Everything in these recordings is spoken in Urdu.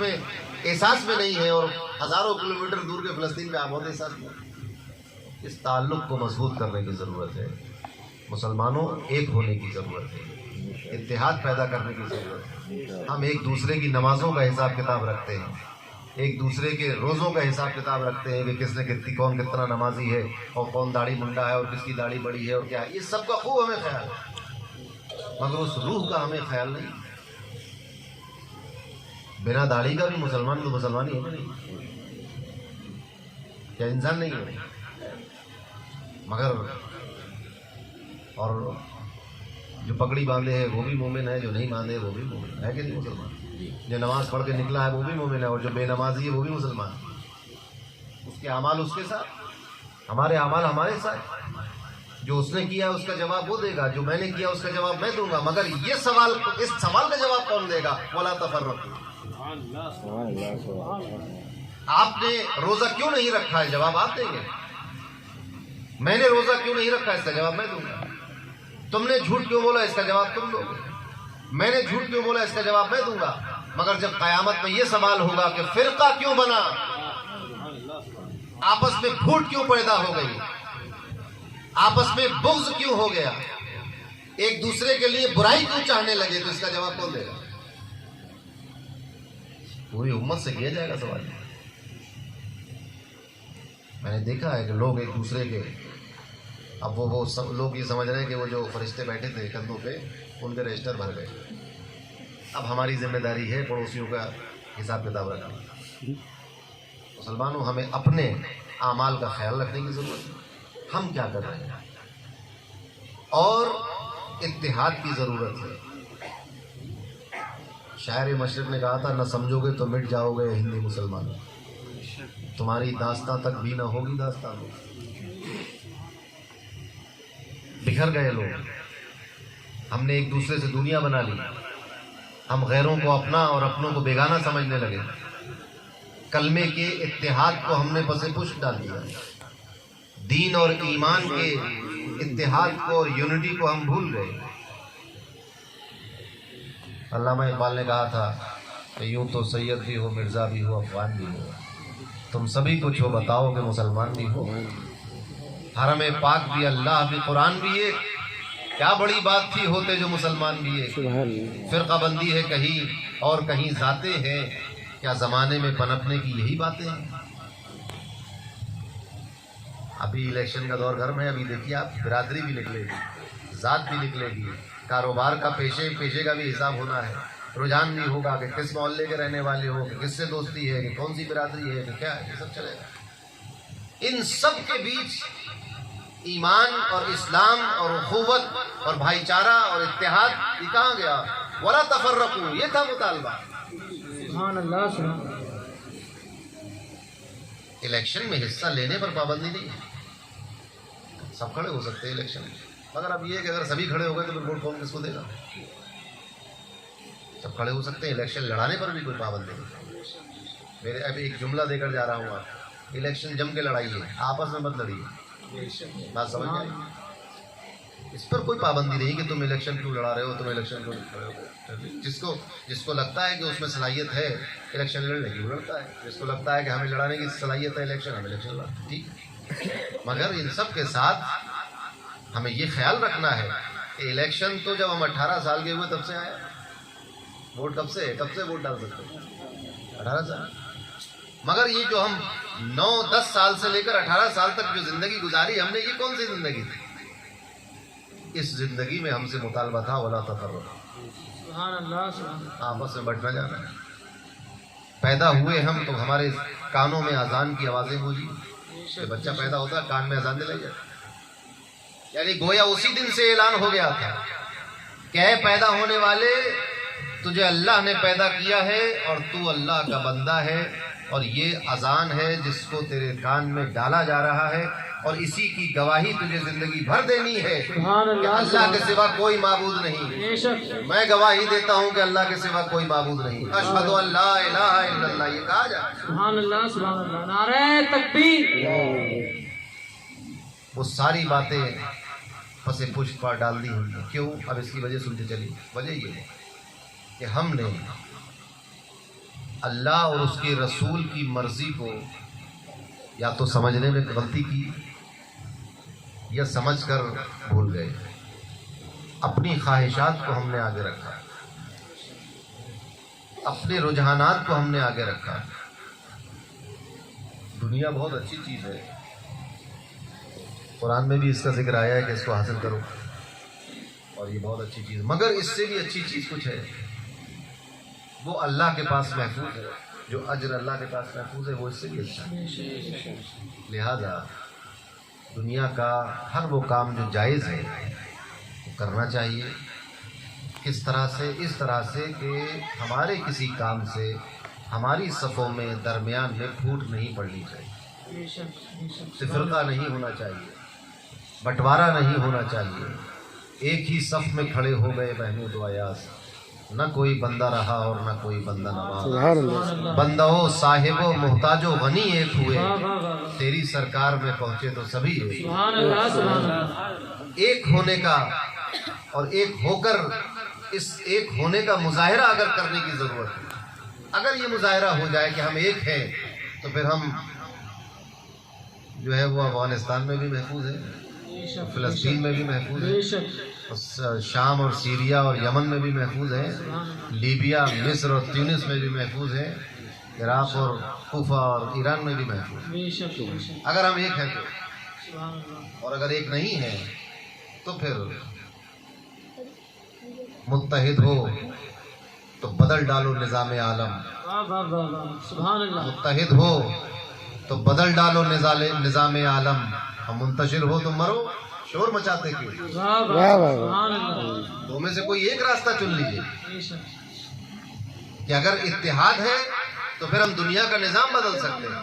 میں احساس میں نہیں ہے، اور ہزاروں کلومیٹر دور کے فلسطین میں آپ بہت احساس میں۔ اس تعلق کو مضبوط کرنے کی ضرورت ہے، مسلمانوں ایک ہونے کی ضرورت ہے، اتحاد پیدا کرنے کی ضرورت ہے۔ ہم ایک دوسرے کی نمازوں کا حساب کتاب رکھتے ہیں، ایک دوسرے کے روزوں کا حساب کتاب رکھتے ہیں کہ کون کتنا نمازی ہے اور کون داڑھی منڈا ہے اور کس کی داڑھی بڑی ہے اور کیا ہے، یہ سب کا خوب ہمیں خیال ہے، مگر اس روح کا ہمیں خیال نہیں۔ بنا داڑھی کا بھی مسلمان تو مسلمان ہی ہے نہیں، کیا انسان نہیں ہے؟ مگر اور جو پگڑی باندھے ہے وہ بھی مومن ہے، جو نہیں باندھے وہ بھی مومن ہے کہ نہیں مسلمان؟ جو نماز پڑھ کے نکلا ہے وہ بھی مومن ہے، اور جو بے نمازی ہے وہ بھی مسلمان ہے۔ اس کے اعمال اس کے ساتھ، ہمارے اعمال ہمارے ساتھ، جو اس نے کیا اس کا جواب وہ دے گا، جو میں نے کیا اس کا جواب میں دوں گا، مگر یہ سوال، اس سوال کا جواب کون دے گا؟ وَلَا تَفَرَّقُوا۔ آپ نے روزہ کیوں نہیں رکھا ہے؟ جواب آپ دیں گے۔ میں نے روزہ کیوں نہیں رکھا، اس کا جواب میں دوں گا۔ تم نے جھوٹ کیوں بولا، اس کا جواب تم دو گے۔ میں نے جھوٹ کیوں بولا، اس کا جواب میں دوں گا۔ مگر جب قیامت میں یہ سوال ہوگا کہ فرقہ کیوں بنا، آپس میں پھوٹ کیوں پیدا ہو گئی، آپس میں بغض کیوں ہو گیا، ایک دوسرے کے لیے برائی کیوں چاہنے لگے، تو اس کا جواب کون دے گا؟ پوری امت سے کیا جائے گا سوال۔ میں نے دیکھا ہے کہ لوگ ایک دوسرے کے، اب وہ لوگ یہ سمجھ رہے ہیں کہ وہ جو فرشتے بیٹھے تھے کندھوں پہ ان کے رجسٹر بھر گئے، اب ہماری ذمہ داری ہے پڑوسیوں کا حساب کتاب رکھنا۔ مسلمانوں، ہمیں اپنے اعمال کا خیال رکھنے کی ضرورت ہے، ہم کیا کر رہے ہیں، اور اتحاد کی ضرورت ہے۔ شاعر مشرق نے کہا تھا، نہ سمجھو گے تو مٹ جاؤ گے ہندی مسلمان، تمہاری داستاں تک بھی نہ ہوگی داستان۔ بکھر گئے لوگ، ہم نے ایک دوسرے سے دنیا بنا لی، ہم غیروں کو اپنا اور اپنوں کو بیگانہ سمجھنے لگے، کلمے کے اتحاد کو ہم نے پس پشت ڈال دیا، دین اور ایمان کے اتحاد کو اور یونٹی کو ہم بھول گئے۔ علامہ اقبال نے کہا تھا کہ یوں تو سید بھی ہو، مرزا بھی ہو، افغان بھی ہو، تم سبھی کچھ ہو، بتاؤ کہ مسلمان بھی ہو۔ حرم پاک بھی، اللہ بھی، قرآن بھی ایک، کیا بڑی بات تھی ہوتے جو مسلمان بھی ایک۔ فرقہ بندی ہے کہیں اور کہیں ذاتیں ہیں، کیا زمانے میں پنپنے کی یہی باتیں ہیں؟ ابھی الیکشن کا دور گرم ہے، ابھی دیکھیے آپ، برادری بھی نکلے گی، ذات بھی نکلے گی، کاروبار کا پیشے کا بھی حساب ہونا ہے، رجحان بھی ہوگا کہ کس محلے کے رہنے والے ہو، کہ کس سے دوستی ہے، کہ کون سی برادری ہے، کہ کیا ہے، یہ سب چلے گا۔ ان سب کے بیچ ایمان اور اسلام اور اخوت اور بھائی چارہ اور اتحاد، یہ کہاں گیا؟ وَلَا تَفَرَّقُوا، یہ تھا مطالبہ۔ سبحان اللہ، سبحان اللہ۔ الیکشن میں حصہ لینے پر پابندی نہیں ہے، سب کھڑے ہو سکتے ہیں الیکشن میں، مگر اب یہ ہے کہ اگر سبھی کھڑے ہو گئے تو پھر ووٹ کون کس کو دے گا؟ سب کھڑے ہو سکتے ہیں، الیکشن لڑانے پر بھی کوئی پابندی نہیں۔ میرے ابھی ایک جملہ دے کر جا رہا ہوں آپ، الیکشن جم کے لڑائیے، آپس میں مت لڑیے، بات سمجھ میں آئی؟ اس پر کوئی پابندی نہیں کہ تم الیکشن کیوں لڑا رہے ہو، تم الیکشن کیوں کھڑے ہو۔ جس کو لگتا ہے کہ اس میں صلاحیت ہے الیکشن لڑنے کی، وہ لڑتا ہے، جس کو لگتا ہے کہ ہمیں لڑانے کی صلاحیت ہے الیکشن، ہمیں الیکشن لڑنا، ٹھیک۔ مگر ان سب کے ساتھ ہمیں یہ خیال رکھنا ہے کہ الیکشن تو جب ہم 18 سال کے ہوئے تب سے آیا، ووٹ کب سے ووٹ ڈال سکتے ہیں؟ 18 سال۔ مگر یہ جو ہم 9-10 سال سے لے کر 18 سال تک جو زندگی گزاری ہم نے، یہ کون سی زندگی تھی؟ اس زندگی میں ہم سے مطالبہ تھا وَلَا تَفَرَّقُوا، سبحان اللہ، سبحان اللہ۔ آپس میں بٹنا جانا ہے۔ پیدا ہوئے ہم تو ہمارے کانوں میں اذان کی آوازیں گونجی، بچہ پیدا ہوتا ہے کان میں اذان دلائی جاتی، یعنی گویا اسی دن سے اعلان ہو گیا تھا کہ اے پیدا ہونے والے، تجھے اللہ نے پیدا کیا ہے اور تو اللہ کا بندہ ہے، اور یہ اذان ہے جس کو تیرے کان میں ڈالا جا رہا ہے، اور اسی کی گواہی تجھے زندگی بھر دینی ہے سبحان کہ اللہ، اللہ کے سوا کوئی معبود نہیں۔ بے شک۔ میں گواہی دیتا ہوں کہ اللہ کے سوا کوئی معبود نہیں، اشہد ان لا الہ الا اللہ، یہ کہا جائے۔ سبحان اللہ، سبحان اللہ، نعرہ تکبیر۔ وہ ساری باتیں پس پشت پر ڈال دی ہوئی ہیں۔ کیوں؟ اب اس کی وجہ سنتے چلیے۔ وجہ یہ ہے کہ ہم نے اللہ اور اس کے رسول کی مرضی کو یا تو سمجھنے میں غلطی کی یا سمجھ کر بھول گئے. اپنی خواہشات کو ہم نے آگے رکھا, اپنے رجحانات کو ہم نے آگے رکھا. دنیا بہت اچھی چیز ہے, قرآن میں بھی اس کا ذکر آیا ہے کہ اس کو حاصل کرو, اور یہ بہت اچھی چیز, مگر اس سے بھی اچھی چیز کچھ ہے, وہ اللہ کے پاس محفوظ ہے. جو اجر اللہ کے پاس محفوظ ہے وہ اس سے بھی اچھا ہے. لہذا دنیا کا ہر وہ کام جو جائز ہے وہ کرنا چاہیے. کس طرح سے؟ اس طرح سے کہ ہمارے کسی کام سے ہماری صفوں میں درمیان میں پھوٹ نہیں پڑنی چاہیے, تفرقہ نہیں ہونا چاہیے, بٹوارا نہیں ہونا چاہیے. ایک ہی صف میں کھڑے ہو گئے محمود و ایاز, نہ کوئی بندہ رہا اور نہ کوئی بندہ نہ رہا. بندہ ہو صاحب و محتاج و غنی ایک ہوئے, تیری سرکار میں پہنچے تو سبھی ایک. ایک ہونے کا اور ایک ہو کر اس ایک ہونے کا مظاہرہ اگر کرنے کی ضرورت ہے. اگر یہ مظاہرہ ہو جائے کہ ہم ایک ہیں تو پھر ہم جو ہے وہ افغانستان میں بھی محفوظ ہیں, فلسطین میں بھی محفوظ ہیں, شام اور سیریا اور یمن میں بھی محفوظ ہیں, لیبیا, مصر اور تیونس میں بھی محفوظ ہیں, عراق اور کوفہ اور ایران میں بھی محفوظ. اگر ہم ایک ہیں تو, اور اگر ایک نہیں ہیں تو پھر متحد ہو تو بدل ڈالو نظام عالم. متحد ہو تو بدل ڈالو نظام عالم. ہم منتشر ہو تو مرو, شور مچاتے کیوں؟ دو میں سے کوئی ایک راستہ چن لیجیے کہ اگر اتحاد ہے تو پھر ہم دنیا کا نظام بدل سکتے ہیں,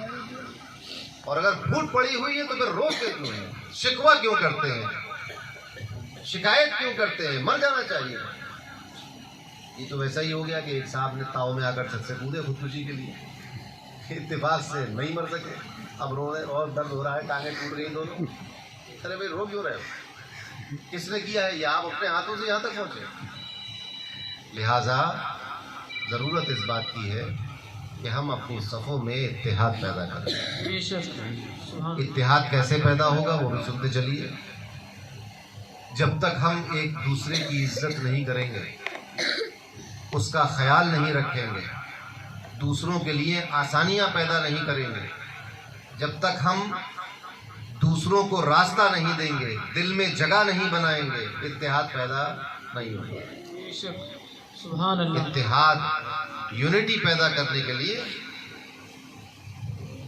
اور اگر پھوٹ پڑی ہوئی ہے تو پھر روکتے کیوں ہیں, شکوہ کیوں کرتے ہیں, شکایت کیوں کرتے ہیں؟ مر جانا چاہیے. یہ تو ویسا ہی ہو گیا کہ ایک صاحب نے تاؤ میں آ کر چھت سے کودے خودکشی کے لیے, اتفاق سے نہیں مر سکے, اب رو رہے اور درد ہو رہا ہے, ٹانگیں ٹوٹ رہی دونوں. ارے بھائی رو کیوں رہے ہو؟ کس نے کیا ہے یہ؟ آپ اپنے ہاتھوں سے یہاں تک پہنچے. لہذا ضرورت اس بات کی ہے کہ ہم اپنی صفوں میں اتحاد پیدا کریں. اتحاد کیسے پیدا ہوگا وہ بھی سنتے چلیے. جب تک ہم ایک دوسرے کی عزت نہیں کریں گے, اس کا خیال نہیں رکھیں گے, دوسروں کے لیے آسانیاں پیدا نہیں کریں گے, جب تک ہم دوسروں کو راستہ نہیں دیں گے, دل میں جگہ نہیں بنائیں گے, اتحاد پیدا نہیں ہوگا. اتحاد, یونٹی پیدا کرنے کے لیے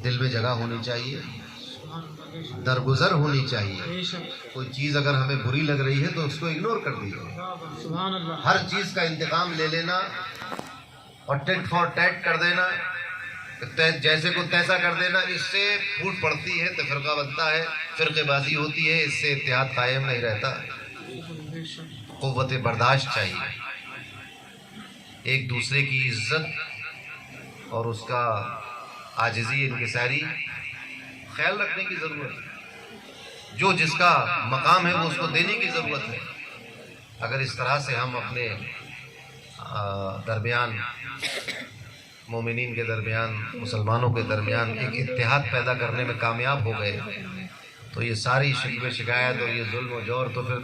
دل میں جگہ ہونی چاہیے, درگزر ہونی چاہیے. کوئی چیز اگر ہمیں بری لگ رہی ہے تو اس کو اگنور کر دیجیے. ہر چیز کا انتقام لے لینا اور ٹیٹ فار ٹیٹ کر دینا, جیسے کو تیسا کر دینا, اس سے پھوٹ پڑتی ہے, تفرقہ بنتا ہے, فرقے بازی ہوتی ہے, اس سے اتحاد قائم نہیں رہتا. قوت برداشت چاہیے, ایک دوسرے کی عزت اور اس کا عاجزی, انکساری خیال رکھنے کی ضرورت ہے. جو جس کا مقام ہے وہ اس کو دینے کی ضرورت ہے. اگر اس طرح سے ہم اپنے درمیان, مومنین کے درمیان, مسلمانوں کے درمیان ایک اتحاد پیدا کرنے میں کامیاب ہو گئے تو یہ ساری شکوے شکایت اور یہ ظلم و جور تو پھر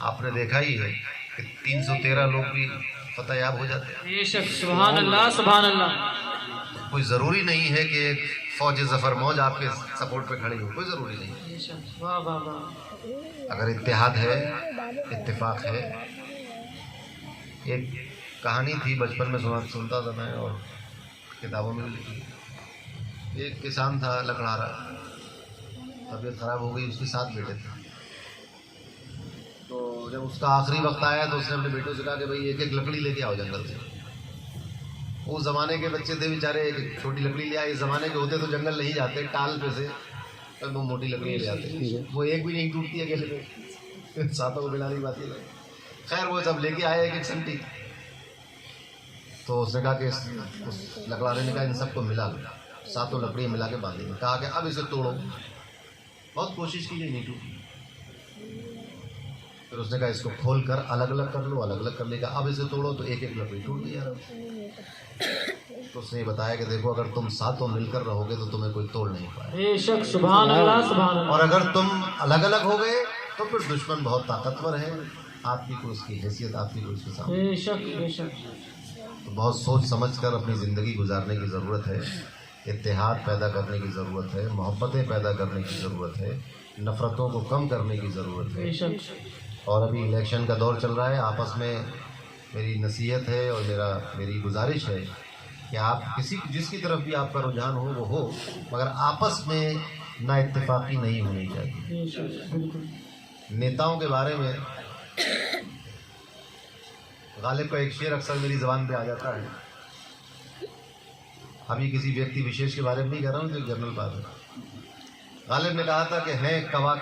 آپ نے دیکھا ہی ہے کہ 313 لوگ بھی فتح یاب ہو جاتے ہیں. سبحان اللہ, سبحان اللہ. کوئی ضروری نہیں ہے کہ ایک فوج ظفر موج آپ کے سپورٹ پہ کھڑی ہو, کوئی ضروری نہیں. اگر اتحاد ہے, اتفاق ہے. ایک کہانی تھی بچپن میں سنتا تھا میں, اور کتابوں میں بھی لکھی. ایک کسان تھا لکڑہارا, طبیعت خراب ہو گئی, اس کے 7 بیٹے تھے. تو جب اس کا آخری وقت آیا تو اس نے اپنے بیٹوں سے کہا کہ بھائی ایک ایک لکڑی لے کے آؤ جنگل سے. اس زمانے کے بچے تھے بیچارے, ایک چھوٹی لکڑی لے آئے. اس زمانے کے ہوتے تو جنگل نہیں جاتے, ٹال پہ سے وہ موٹی لکڑی لے آتے, وہ ایک بھی نہیں ٹوٹتی اکیلے پہ, 7 کو ملانے کی بات ہی نہیں. خیر وہ سب لے کے آئے ایک ایک سنٹی. تو اس نے کہا کہ اس لکڑہارے نے کہا ان سب کو ملا لو, 7 لکڑیاں ملا کے باندھی. کہا کہ اب اسے توڑو. بہت کوشش کی, نہیں ٹوٹی. پھر اس نے کہا اس کو کھول کر الگ الگ کر لو، الگ الگ کرنے کا، اب اسے توڑو تو ایک ایک لکڑی ٹوٹ گئی یار۔ تو اس نے یہ بتایا کہ دیکھو اگر تم ساتوں مل کر رہو گے تو تمہیں کوئی توڑ نہیں پائے، بے شک، سبحان اللہ سبحان اللہ۔ اور اگر تم الگ الگ ہو گئے تو پھر دشمن بہت طاقتور ہے، آپ کی کوئی اس کی حیثیت، آپ کی کوئی اس کے سامنے۔ بے شک بے شک۔ تو بہت سوچ سمجھ کر اپنی زندگی گزارنے کی ضرورت ہے، اتحاد پیدا کرنے کی ضرورت ہے، محبتیں پیدا کرنے کی ضرورت ہے، نفرتوں کو کم کرنے کی ضرورت ہے۔ بے شک اور ابھی الیکشن کا دور چل رہا ہے، آپس میں میری نصیحت ہے اور میری گزارش ہے کہ آپ جس کی طرف بھی آپ کا رجحان ہو وہ ہو، مگر آپس میں نا اتفاقی نہیں ہونی چاہیے۔ بے شک، بالکل۔ نیتاؤں کے بارے میں غالب کا ایک شعر اکثر میری زبان پہ آ جاتا ہے، ابھی کسی ویکتی وشیش کے بارے میں نہیں کہہ رہا ہوں، جو جنرل بات ہے۔ غالب نے کہا تھا کہ ہیں کوا